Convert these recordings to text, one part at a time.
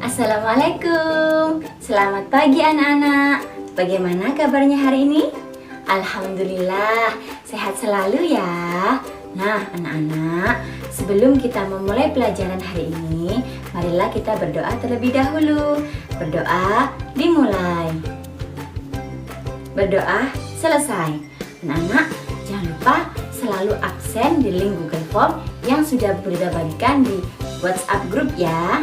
Assalamualaikum. Selamat pagi anak-anak. Bagaimana kabarnya hari ini? Alhamdulillah, sehat selalu ya. Nah anak-anak, sebelum kita memulai pelajaran hari ini, marilah kita berdoa terlebih dahulu. Berdoa dimulai. Berdoa selesai. Anak-anak, jangan lupa selalu absen di link Google Form yang sudah Bunda bagikan di WhatsApp grup ya.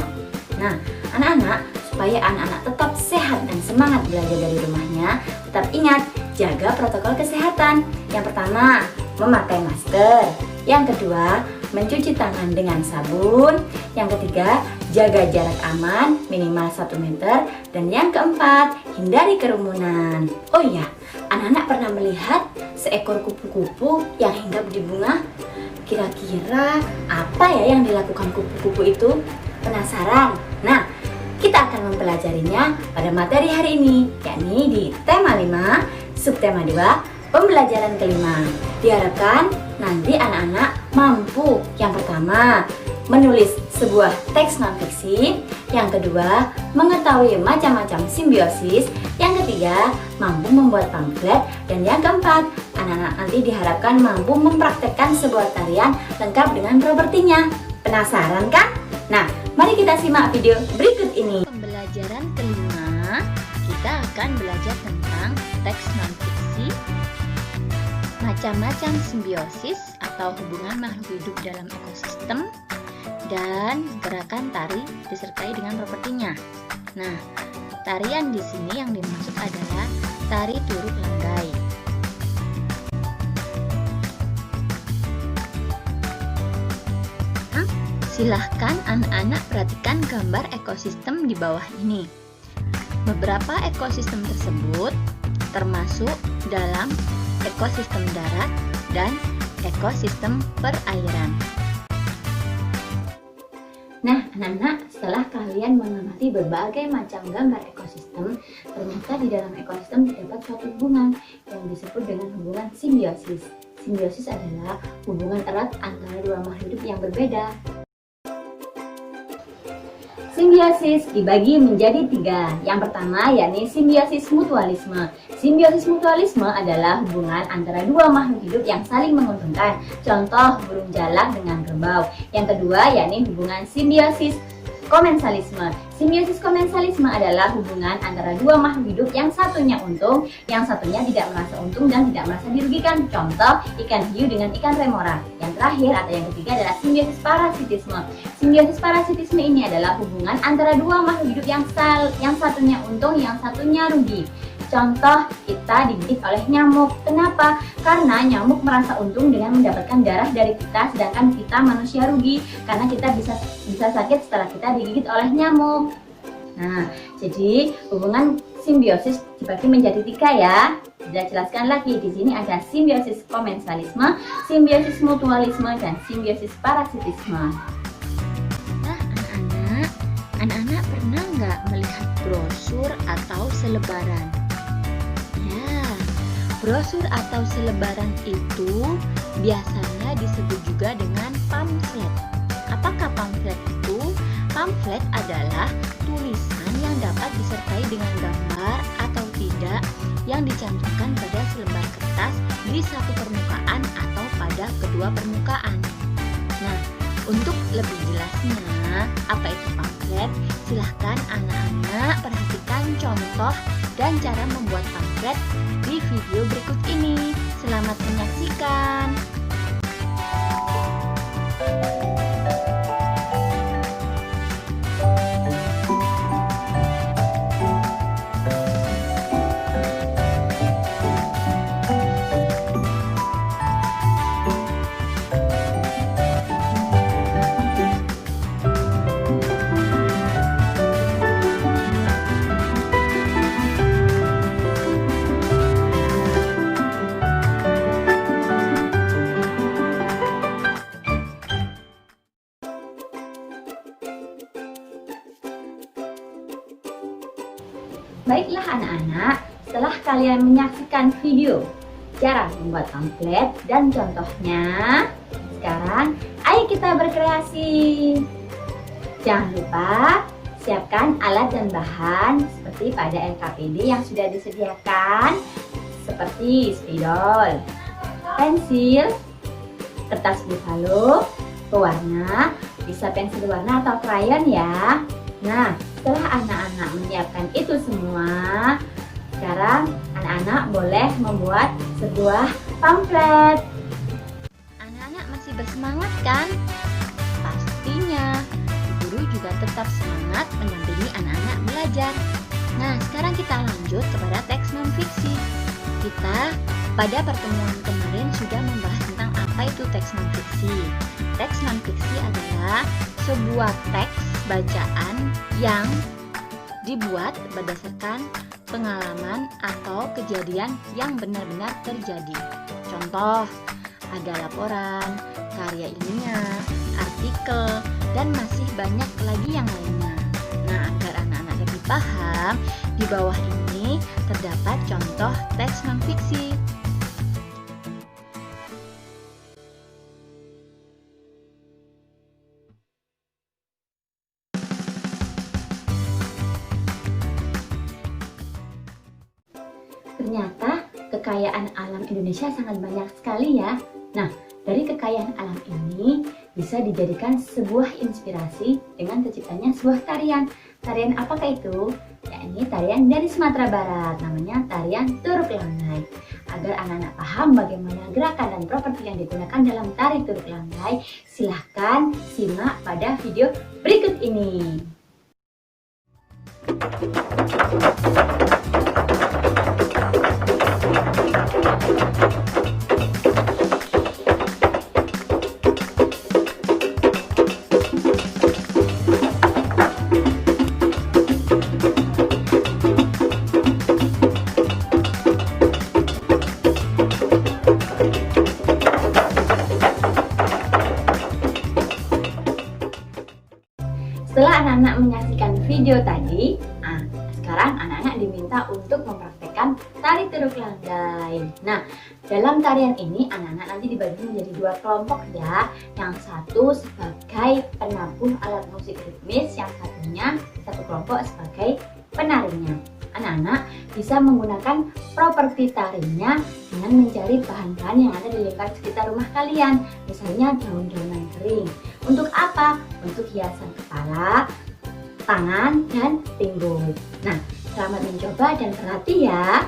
Nah, anak-anak, supaya anak-anak tetap sehat dan semangat belajar dari rumahnya, tetap ingat, jaga protokol kesehatan. Yang pertama, memakai masker. Yang kedua, mencuci tangan dengan sabun. Yang ketiga, jaga jarak aman minimal 1 meter. Dan yang keempat, hindari kerumunan. Oh iya, anak-anak pernah melihat seekor kupu-kupu yang hinggap di bunga? Kira-kira apa ya yang dilakukan kupu-kupu itu? Penasaran? Nah, kita akan mempelajarinya pada materi hari ini, yakni di tema 5, subtema 2, pembelajaran kelima. Diharapkan nanti anak-anak mampu yang pertama, menulis sebuah teks non-fiksi. Yang kedua, mengetahui macam-macam simbiosis. Yang ketiga, mampu membuat pamflet. Dan yang keempat, anak-anak nanti diharapkan mampu mempraktekkan sebuah tarian lengkap dengan propertinya. Penasaran kan? Nah, mari kita simak video berikut ini. Pembelajaran kelima, kita akan belajar tentang teks non-fiksi, macam-macam simbiosis atau hubungan makhluk hidup dalam ekosistem, dan gerakan tari disertai dengan propertinya. Nah, tarian di sini yang dimaksud adalah tari Turuk Langgai. Silahkan anak-anak perhatikan gambar ekosistem di bawah ini. Beberapa ekosistem tersebut termasuk dalam ekosistem darat dan ekosistem perairan. Nah, anak-anak, setelah kalian mengamati berbagai macam gambar ekosistem, ternyata di dalam ekosistem terdapat suatu hubungan yang disebut dengan hubungan simbiosis. Simbiosis adalah hubungan erat antara dua makhluk hidup yang berbeda. Simbiosis dibagi menjadi 3. Yang pertama yakni simbiosis mutualisme. Simbiosis mutualisme adalah hubungan antara dua makhluk hidup yang saling menguntungkan. Contoh burung jalak dengan kerbau. Yang kedua yakni hubungan simbiosis komensalisme. Simbiosis komensalisme adalah hubungan antara dua makhluk hidup yang satunya untung, yang satunya tidak merasa untung dan tidak merasa dirugikan. Contoh ikan hiu dengan ikan remora. Yang terakhir atau yang ketiga adalah simbiosis parasitisme. Simbiosis parasitisme ini adalah hubungan antara dua makhluk hidup yang satunya untung, yang satunya rugi. Contoh, kita digigit oleh nyamuk. Kenapa? Karena nyamuk merasa untung dengan mendapatkan darah dari kita, sedangkan kita manusia rugi karena kita bisa sakit setelah kita digigit oleh nyamuk. Nah, jadi hubungan simbiosis dibagi menjadi 3 ya. Saya jelaskan lagi, di sini ada simbiosis komensalisme, simbiosis mutualisme, dan simbiosis parasitisme. Nah, anak-anak pernah nggak melihat brosur atau selebaran? Ya, brosur atau selebaran itu biasanya disebut juga dengan pamflet. Apakah pamflet itu? Pamflet adalah tulisan yang dapat disertai dengan gambar atau tidak yang dicantumkan pada selembar kertas di satu permukaan atau pada kedua permukaan. Nah, untuk lebih jelasnya apa itu pamflet, silahkan anak-anak perhatikan contoh dan cara membuat pamflet di video berikut ini. Selamat menyaksikan. Baiklah anak-anak, setelah kalian menyaksikan video cara membuat pamflet dan contohnya, sekarang ayo kita berkreasi. Jangan lupa Siapkan alat dan bahan seperti pada LKPD yang sudah disediakan, seperti spidol, pensil, kertas buffalo, pewarna, bisa pensil warna atau krayon ya. Nah, setelah anak-anak menyiapkan itu semua, sekarang anak-anak boleh membuat sebuah pamflet. Anak-anak masih bersemangat kan? Pastinya. Guru juga tetap semangat mendampingi anak-anak belajar. Nah, sekarang kita lanjut kepada teks non-fiksi. Kita pada pertemuan kemarin sudah membahas tentang apa itu teks non-fiksi. Teks non-fiksi adalah sebuah teks bacaan yang dibuat berdasarkan pengalaman atau kejadian yang benar-benar terjadi. Contoh, ada laporan, karya ilmiah, artikel, dan masih banyak lagi yang lainnya. Nah, agar anak-anak lebih paham, di bawah ini terdapat contoh teks non-fiksi. Ternyata kekayaan alam Indonesia sangat banyak sekali ya. Nah, dari kekayaan alam ini bisa dijadikan sebuah inspirasi dengan terciptanya sebuah tarian. Tarian apakah itu? Yakni tarian dari Sumatera Barat, namanya tarian Turuk Langgai. Agar anak-anak paham bagaimana gerakan dan properti yang digunakan dalam tari Turuk Langgai, silahkan simak pada video berikut ini. Setelah anak-anak menyaksikan video tadi, sekarang anak-anak diminta untuk mempraktekkan tari Turuk Langgai. Nah, dalam tarian ini anak-anak nanti dibagi menjadi dua kelompok ya. Yang satu sebagai penabuh alat musik ritmis, yang satunya satu kelompok sebagai penarinya. Anak-anak bisa menggunakan properti tarinya dengan mencari bahan-bahan yang ada di lingkungan sekitar rumah kalian, misalnya daun-daunan kering. Untuk apa? Untuk hiasan kepala, tangan, dan pinggul. Nah, selamat mencoba dan berlatih ya.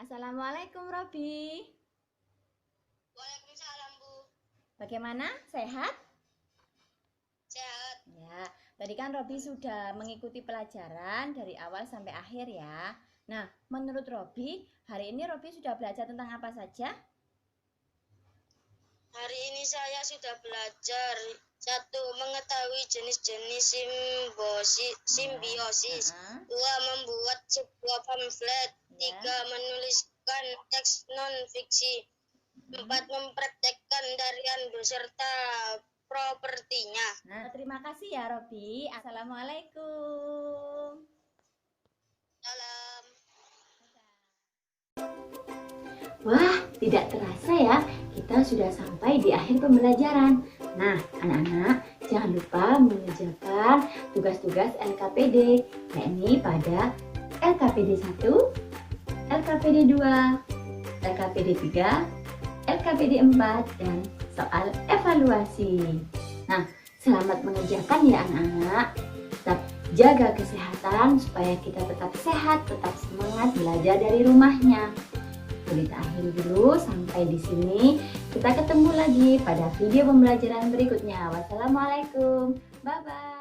Assalamualaikum Robi. Waalaikumsalam, Bu. Bagaimana? Sehat? Sehat. Ya, tadi kan Robi sudah mengikuti pelajaran dari awal sampai akhir ya. Nah, menurut Robi, hari ini Robi sudah belajar tentang apa saja? Hari ini saya sudah belajar satu, mengetahui jenis-jenis simbiosis. Dua, membuat sebuah pamflet. Tiga, menuliskan teks non-fiksi. Empat, mempraktekkan tarian beserta propertinya. Nah, terima kasih ya Robi. Assalamualaikum. Salam. Wah, tidak terasa ya, kita sudah sampai di akhir pembelajaran. Nah, anak-anak, jangan lupa mengerjakan tugas-tugas LKPD, yakni pada LKPD 1, LKPD 2, LKPD 3, LKPD 4, dan soal evaluasi. Nah, selamat mengerjakan ya anak-anak. Tetap jaga kesehatan supaya kita tetap sehat, tetap semangat belajar dari rumahnya. Kita akhiri dulu sampai di sini. Kita ketemu lagi pada video pembelajaran berikutnya. Wassalamualaikum. Bye bye.